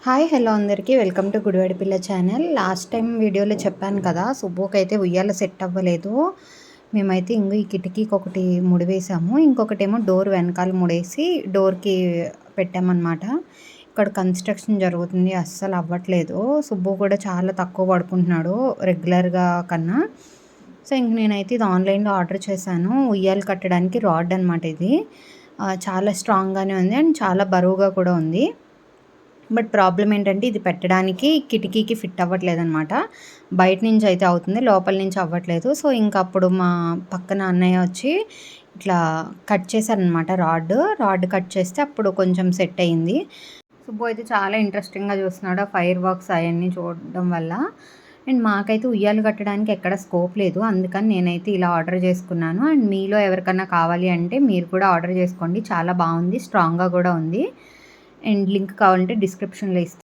Hi hello అందరికీ welcome to Gudivada పిల్ల channel. Last time వీడియోలో చెప్పాను కదా, సుబ్బుకైతే ఉయ్యాల సెట్ అవ్వలేదు. మేమైతే ఈ కిటికీకి ఒకటి ముడివేసాము, ఇంకొకటేమో డోర్ వెనకాల ముడేసి డోర్కి పెట్టామన్నమాట. ఇక్కడ కన్స్ట్రక్షన్ జరుగుతుంది, అస్సలు అవ్వట్లేదు. సుబ్బు కూడా చాలా తక్కువ పడుకుంటున్నాడు రెగ్యులర్గా కన్నా. సో నేనైతే ఇది ఆన్లైన్లో ఆర్డర్ చేశాను. ఉయ్యాలు కట్టడానికి రాడ్ అనమాట ఇది. చాలా స్ట్రాంగ్గానే ఉంది అండ్ చాలా బరువుగా కూడా ఉంది. బట్ ప్రాబ్లం ఏంటంటే ఇది పెట్టడానికి కిటికీకి ఫిట్ అవ్వట్లేదు అనమాట. బయట నుంచి అయితే అవుతుంది, లోపల నుంచి అవ్వట్లేదు. సో అప్పుడు మా పక్కన అన్నయ్య వచ్చి ఇట్లా కట్ చేశారనమాట. రాడ్ కట్ చేస్తే అప్పుడు కొంచెం సెట్ అయింది. సుబ్బు అయితే చాలా ఇంట్రెస్టింగ్గా చూస్తున్నాడు ఫైర్ వర్క్స్ అవన్నీ చూడడం వల్ల. అండ్ మాకైతే ఉయ్యాలు కట్టడానికి ఎక్కడ స్కోప్ లేదు, అందుకని నేనైతే ఇలా ఆర్డర్ చేసుకున్నాను. అండ్ మీలో ఎవరికన్నా కావాలి అంటే మీరు కూడా ఆర్డర్ చేసుకోండి, చాలా బాగుంది, స్ట్రాంగ్గా కూడా ఉంది. అండ్ లింక్ కావాలంటే డిస్క్రిప్షన్లో ఇస్తాను.